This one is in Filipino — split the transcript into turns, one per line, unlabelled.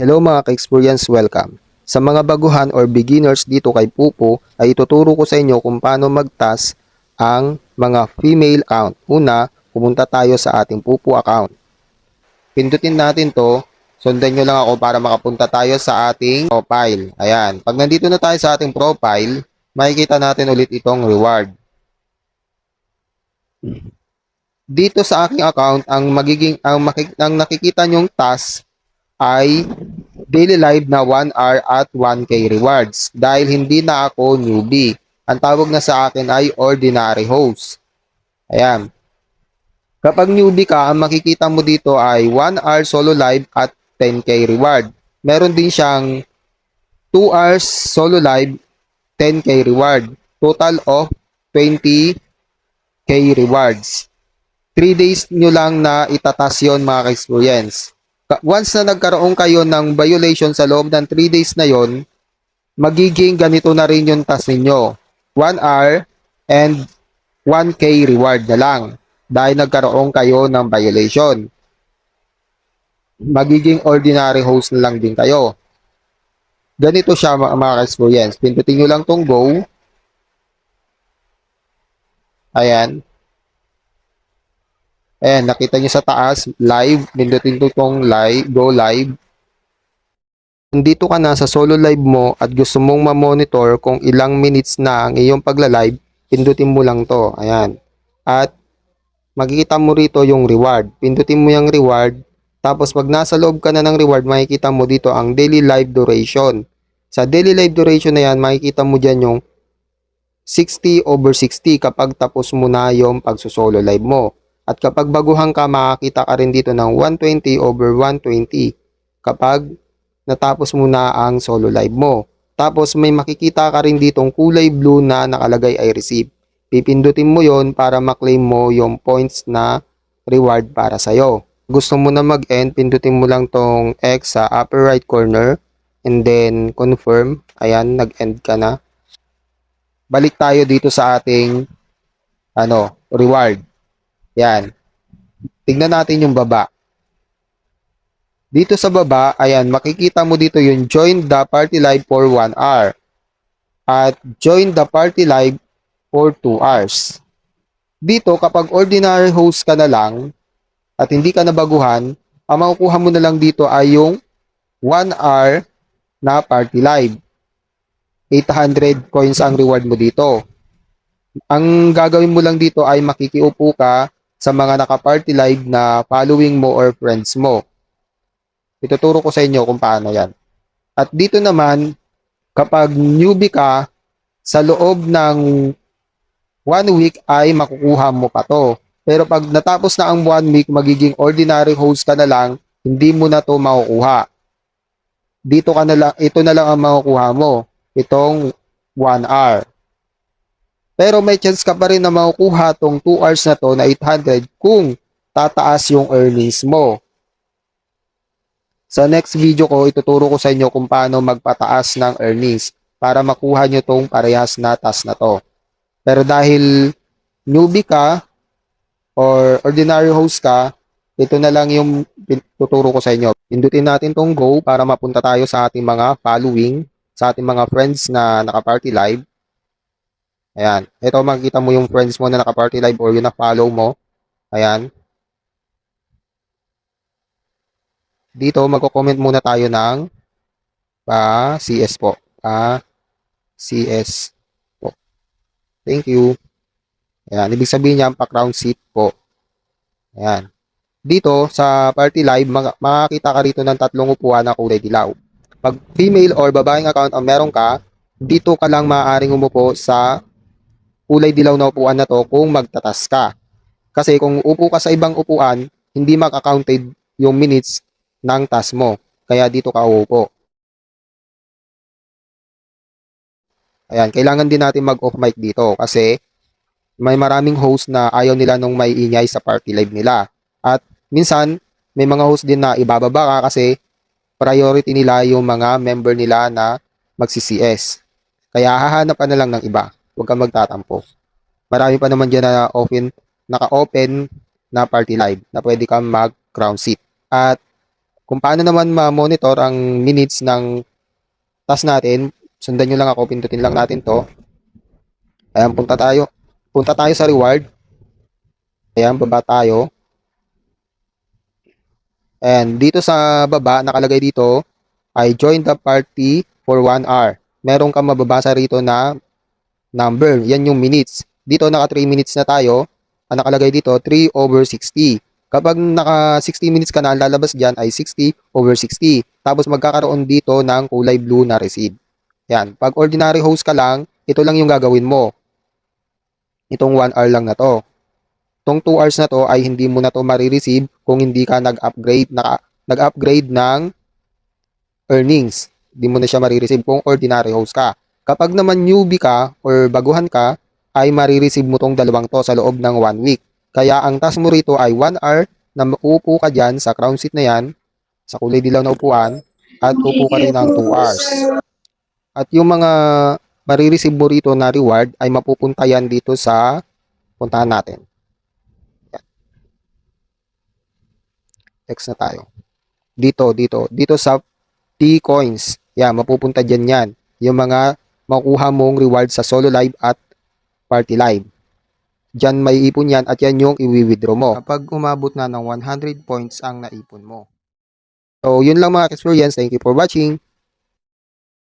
Hello mga ka-experience, welcome. Sa mga baguhan or beginners dito kay Pupo ay ituturo ko sa inyo kung paano mag-task ang mga female account. Una, pumunta tayo sa ating Pupo account. Pindutin natin to, sundan nyo lang ako para makapunta tayo sa ating profile. Ayan, pag nandito na tayo sa ating profile, makikita natin ulit itong reward. Dito sa aking account, ang nakikita nyong task ay daily live na 1 hour at 1K rewards dahil hindi na ako newbie. Ang tawag na sa akin ay ordinary host. Ayan. Kapag newbie ka, ang makikita mo dito ay 1 hour solo live at 10K reward. Meron din siyang 2 hours solo live, 10K reward. Total of 20K rewards. 3 days nyo lang na itatas yon mga ka-experience. Once na nagkaroon kayo ng violation sa loob ng 3 days na yon, magiging ganito na rin yung task ninyo. 1 hour and 1K reward na lang dahil nagkaroon kayo ng violation. Magiging ordinary host na lang din kayo. Ganito siya mga experience. Pindutin nyo lang tong go. Ayan. Ayan, nakita nyo sa taas, live. Pindutin nyo tong live, go live. Nandito ka na sa solo live mo at gusto mong ma-monitor kung ilang minutes na ang iyong pagla-live, pindutin mo lang to. Ayan. At makikita mo rito yung reward. Pindutin mo yung reward. Tapos pag nasa loob ka na ng reward, makikita mo dito ang daily live duration. Sa daily live duration na yan, makikita mo dyan yung 60/60 kapag tapos mo na yung pagsusolo live mo. At kapag baguhan ka, makakita ka rin dito ng 120/120 kapag natapos mo na ang solo live mo. Tapos may makikita ka rin ditong kulay blue na nakalagay ay receive. Pipindutin mo yon para maklaim mo yung points na reward para sa'yo. Gusto mo na mag-end, pindutin mo lang tong X sa upper right corner and then confirm. Ayan, nag-end ka na. Balik tayo dito sa ating reward. Yan. Tignan natin yung baba. Dito sa baba, ayan, makikita mo dito yung join the party live for 1 hour at join the party live for 2 hours. Dito, kapag ordinary host ka na lang at hindi ka nabaguhan, ang makukuha mo na lang dito ay yung 1 hour na party live. 800 coins ang reward mo dito. Ang gagawin mo lang dito ay makikiupo ka sa mga naka-party live na following mo or friends mo. Ituturo ko sa inyo kung paano yan. At dito naman, kapag newbie ka, sa loob ng 1 week ay makukuha mo pa to. Pero pag natapos na ang 1 week, magiging ordinary host ka na lang, hindi mo na to makukuha. Dito ka na lang, ito na lang ang makukuha mo. Itong 1 hour. Pero may chance ka pa rin na makukuha tong 2 hours na to na 800 kung tataas yung earnings mo. Sa next video ko, ituturo ko sa inyo kung paano magpataas ng earnings para makuha nyo tong parehas na task na to. Pero dahil newbie ka or ordinary host ka, ito na lang yung tuturo ko sa inyo. Pindutin natin tong go para mapunta tayo sa ating mga following, sa ating mga friends na naka-party live. Ayan. Ito, makikita mo yung friends mo na naka-party live or yung na-follow mo. Ayan. Dito, magko-comment muna tayo ng CS po. CS po. Thank you. Ayan. Ibig sabihin niya, pa-crown seat po. Ayan. Dito, sa party live, makakita ka rito ng 3 upuan na kulay dilaw. Pag female or babaeng account ang meron ka, dito ka lang maaaring umupo sa kulay dilaw na upuan na to kung magtatas ka. Kasi kung upo ka sa ibang upuan, hindi maka-counted yung minutes ng task mo. Kaya dito ka uupo. Ayan, kailangan din natin mag-off mic dito kasi may maraming host na ayaw nila nung may ingay sa party live nila. At minsan, may mga host din na ibababa ka kasi priority nila yung mga member nila na magsi-CS. Kaya hahanap ka na lang ng iba. Huwag kang magtatampo. Marami pa naman dyan na naka-open na party live na pwede kang mag-crown seat. At Kung paano naman ma-monitor ang minutes ng task natin, sundan nyo lang ako, pindutin lang natin to. Ayan, punta tayo. Punta tayo sa reward. Ayan, baba tayo. And dito sa baba, nakalagay dito, ay join the party for 1 hour. Meron kang mababasa rito na number. Yan yung minutes. Dito naka 3 minutes na tayo. Ang nakalagay dito, 3/60. Kapag naka 60 minutes ka na, ang lalabas dyan ay 60/60. Tapos magkakaroon dito ng kulay blue na receive. Yan. Pag ordinary host ka lang, ito lang yung gagawin mo. Itong 1 hour lang na to. Itong 2 hours na to ay hindi mo na to marireceive kung hindi ka nag-upgrade ng earnings. Hindi mo na siya marireceive kung ordinary host ka. Kapag naman newbie ka or baguhan ka, ay marireceive mo tong dalawang to sa loob ng 1 week. Kaya ang task mo rito ay 1 hour na uupo ka dyan sa crown seat na yan, sa kulay dilaw na upuan, at upo ka rin ng 2 hours. At yung mga marireceive mo rito na reward ay mapupunta yan dito sa puntahan natin. Next na tayo. Dito sa T-Coins. Yan, mapupunta dyan yan. Yung mga makuha mong reward sa solo live at party live. Diyan may ipon yan at yan yung i-withdraw mo kapag umabot na ng 100 points ang naipon mo. So, yun lang mga experience. Thank you for watching.